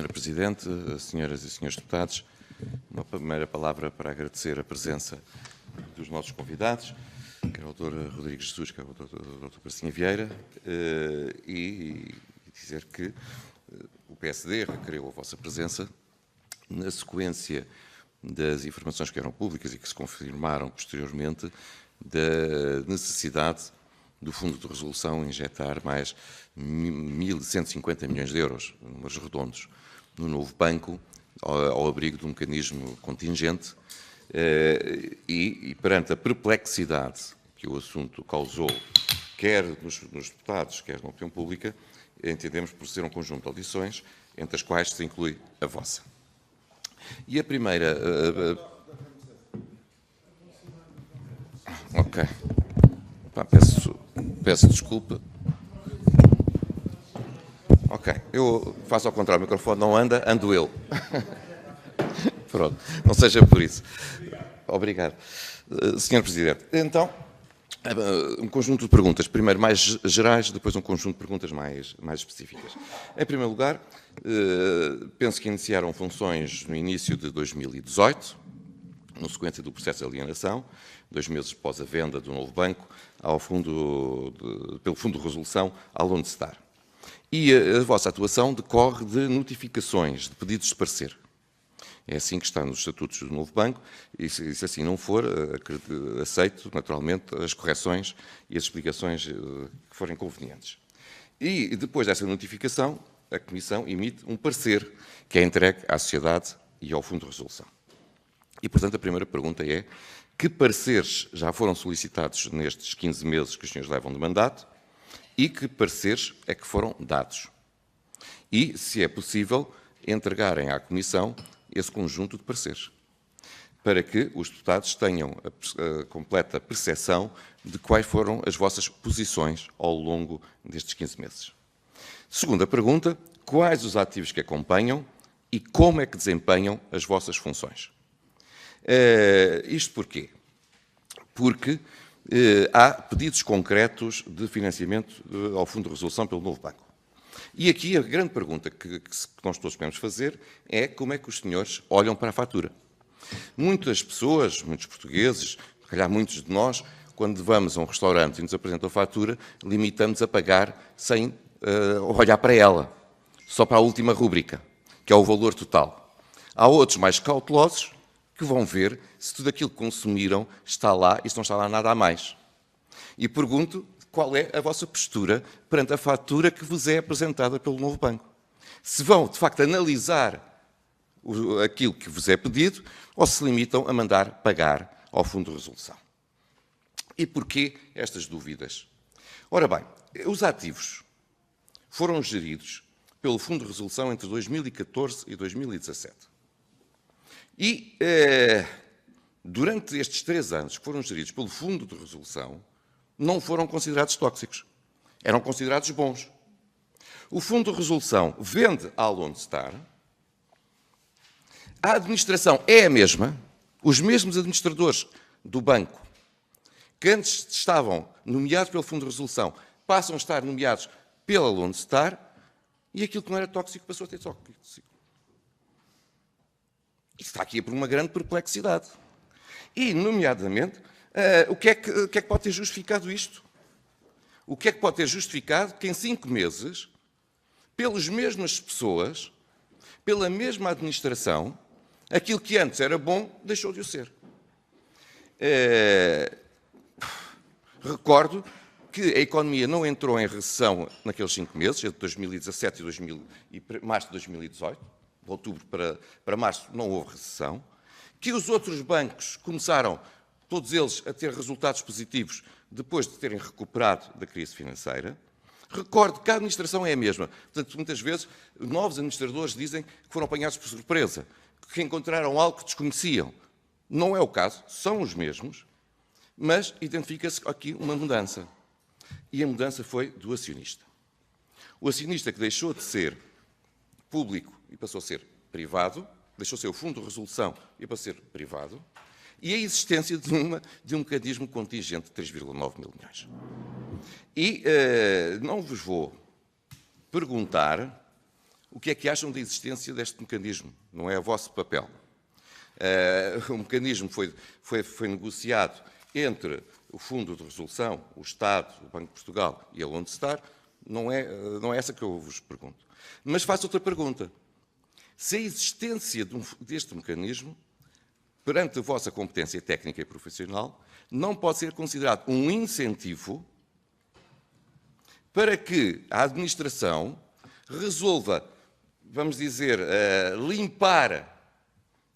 Senhora Presidente, senhoras e senhores deputados, uma primeira palavra para agradecer a presença dos nossos convidados, quer o Dr. Rodrigues Jesus, quer o Dr. Pracinha Vieira, e dizer que o PSD requereu a vossa presença na sequência das informações que eram públicas e que se confirmaram posteriormente da necessidade do Fundo de Resolução injetar mais 1.150 milhões de euros, números redondos, no novo banco, ao abrigo de um mecanismo contingente, e perante a perplexidade que o assunto causou, quer nos deputados, quer na opinião pública, entendemos por ser um conjunto de audições, entre as quais se inclui a vossa. E a primeira... Ok. Peço desculpa. Ok, eu faço ao contrário, o microfone não anda, ando eu. Pronto, não seja por isso. Obrigado. Senhor Presidente, então, um conjunto de perguntas, primeiro mais gerais, depois um conjunto de perguntas mais específicas. Em primeiro lugar, penso que iniciaram funções no início de 2018, na sequência do processo de alienação, 2 meses após a venda do novo banco pelo Fundo de Resolução à Lone Star. E a vossa atuação decorre de notificações, de pedidos de parecer. É assim que está nos estatutos do novo banco, e se assim não for, aceito, naturalmente, as correções e as explicações que forem convenientes. E depois dessa notificação, a Comissão emite um parecer que é entregue à sociedade e ao Fundo de Resolução. E, portanto, a primeira pergunta é: que pareceres já foram solicitados nestes 15 meses que os senhores levam de mandato e que pareceres é que foram dados? E, se é possível, entregarem à Comissão esse conjunto de pareceres, para que os deputados tenham a completa percepção de quais foram as vossas posições ao longo destes 15 meses. Segunda pergunta: quais os ativos que acompanham e como é que desempenham as vossas funções? Isto porquê? Porque há pedidos concretos de financiamento ao Fundo de Resolução pelo novo banco. E aqui a grande pergunta que nós todos podemos fazer é: como é que os senhores olham para a fatura? Muitas pessoas, muitos portugueses, se calhar muitos de nós, quando vamos a um restaurante e nos apresentam a fatura, limitamos a pagar sem olhar para ela, só para a última rúbrica, que é o valor total. Há outros mais cautelosos que vão ver se tudo aquilo que consumiram está lá e se não está lá nada a mais. E pergunto: qual é a vossa postura perante a fatura que vos é apresentada pelo novo banco? Se vão, de facto, analisar aquilo que vos é pedido ou se limitam a mandar pagar ao Fundo de Resolução. E porquê estas dúvidas? Ora bem, os ativos foram geridos pelo Fundo de Resolução entre 2014 e 2017. E, durante estes 3 anos que foram geridos pelo Fundo de Resolução, não foram considerados tóxicos. Eram considerados bons. O Fundo de Resolução vende à Lone Star. A administração é a mesma. Os mesmos administradores do banco que antes estavam nomeados pelo Fundo de Resolução passam a estar nomeados pela Lone Star, e aquilo que não era tóxico passou a ter tóxico. Está aqui por uma grande perplexidade. E, nomeadamente, o que é que pode ter justificado isto? O que é que pode ter justificado que em 5 meses, pelas mesmas pessoas, pela mesma administração, aquilo que antes era bom, deixou de o ser? Recordo que a economia não entrou em recessão naqueles 5 meses, entre 2017 e março de 2018, de outubro para março não houve recessão, que os outros bancos começaram, todos eles, a ter resultados positivos depois de terem recuperado da crise financeira. Recordo que a administração é a mesma. Portanto, muitas vezes, novos administradores dizem que foram apanhados por surpresa, que encontraram algo que desconheciam. Não é o caso, são os mesmos, mas identifica-se aqui uma mudança. E a mudança foi do acionista. O acionista que deixou de ser público e passou a ser privado, deixou de ser o Fundo de Resolução e passou a ser privado, e a existência de um mecanismo contingente de 3,9 mil milhões. E não vos vou perguntar o que é que acham da existência deste mecanismo? Não é o vosso papel. O mecanismo foi negociado entre o Fundo de Resolução, o Estado, o Banco de Portugal e a Lone Star. Não é essa que eu vos pergunto. Mas faço outra pergunta. Se a existência deste mecanismo, perante a vossa competência técnica e profissional, não pode ser considerado um incentivo para que a administração resolva, vamos dizer, limpar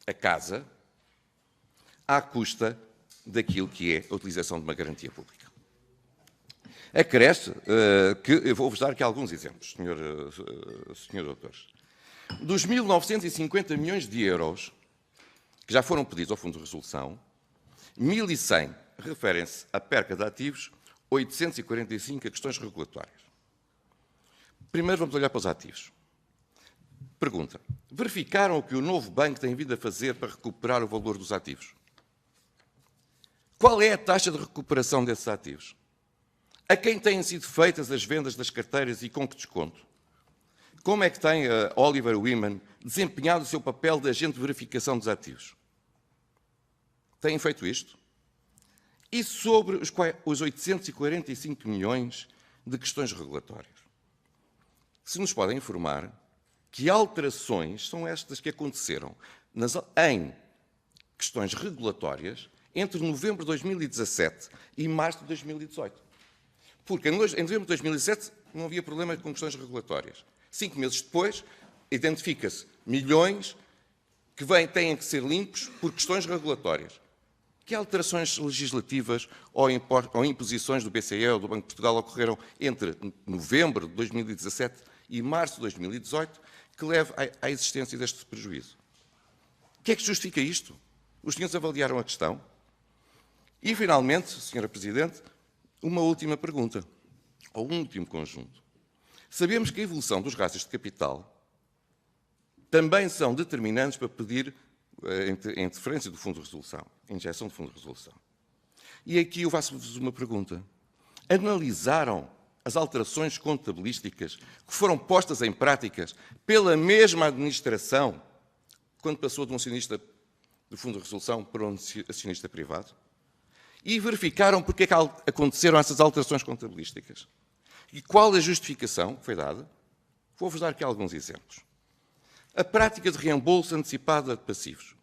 a casa à custa daquilo que é a utilização de uma garantia pública. Acresce que eu vou-vos dar aqui alguns exemplos, senhor doutores. Dos 1.950 milhões de euros que já foram pedidos ao Fundo de Resolução, 1.100 referem-se à perca de ativos, 845 a questões regulatórias. Primeiro vamos olhar para os ativos. Pergunta: verificaram o que o novo banco tem vindo a fazer para recuperar o valor dos ativos? Qual é a taxa de recuperação desses ativos? A quem têm sido feitas as vendas das carteiras e com que desconto? Como é que tem Oliver Wyman desempenhado o seu papel de agente de verificação dos ativos? Têm feito isto? E sobre os 845 milhões de questões regulatórias? Se nos podem informar que alterações são estas que aconteceram em questões regulatórias entre novembro de 2017 e março de 2018. Porque em novembro de 2017 não havia problema com questões regulatórias. 5 meses depois, identifica-se milhões que têm que ser limpos por questões regulatórias. Que alterações legislativas ou imposições do BCE ou do Banco de Portugal ocorreram entre novembro de 2017 e março de 2018 que leve à existência deste prejuízo? O que é que justifica isto? Os senhores avaliaram a questão? E, finalmente, Sra. Presidente, uma última pergunta, ou um último conjunto. Sabemos que a evolução dos rácios de capital também são determinantes para pedir a interferência do Fundo de Resolução, a injeção do Fundo de Resolução. E aqui eu faço-vos uma pergunta. Analisaram as alterações contabilísticas que foram postas em práticas pela mesma administração quando passou de um acionista do Fundo de Resolução para um acionista privado? E verificaram porque é que aconteceram essas alterações contabilísticas? E qual a justificação que foi dada? Vou-vos dar aqui alguns exemplos. A prática de reembolso antecipado de passivos.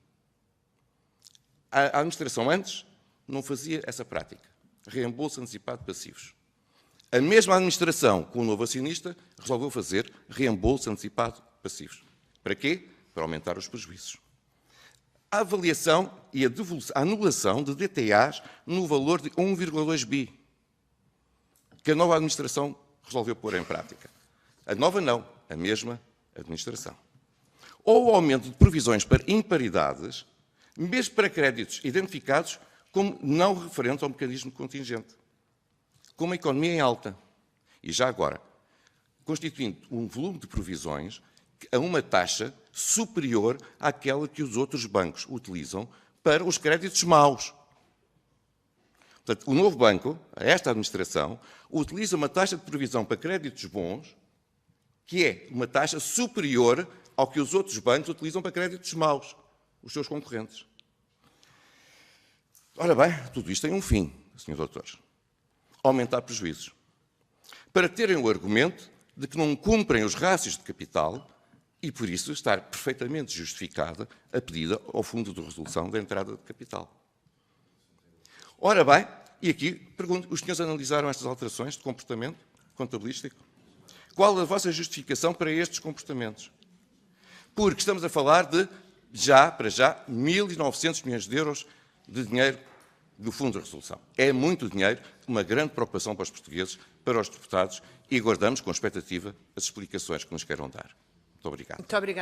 A administração antes não fazia essa prática. Reembolso antecipado de passivos. A mesma administração, com o novo acionista, resolveu fazer reembolso antecipado de passivos. Para quê? Para aumentar os prejuízos. A avaliação e a anulação de DTAs no valor de 1,2 bi, que a nova administração resolveu pôr em prática. A nova não, a mesma administração. Ou o aumento de provisões para imparidades, mesmo para créditos identificados como não referentes ao mecanismo contingente, com uma economia em alta. E já agora, constituindo um volume de provisões a uma taxa superior àquela que os outros bancos utilizam para os créditos maus. Portanto, o novo banco, esta administração, utiliza uma taxa de provisão para créditos bons, que é uma taxa superior ao que os outros bancos utilizam para créditos maus, os seus concorrentes. Ora bem, tudo isto tem um fim, senhores doutores. Aumentar prejuízos. Para terem o argumento de que não cumprem os rácios de capital e, por isso, estar perfeitamente justificada a pedida ao Fundo de Resolução da entrada de capital. Ora bem, e aqui pergunto, os senhores analisaram estas alterações de comportamento contabilístico? Qual a vossa justificação para estes comportamentos? Porque estamos a falar de, para já, 1.900 milhões de euros de dinheiro do Fundo de Resolução. É muito dinheiro, uma grande preocupação para os portugueses, para os deputados, e aguardamos com expectativa as explicações que nos queiram dar. Muito obrigado. Muito obrigada.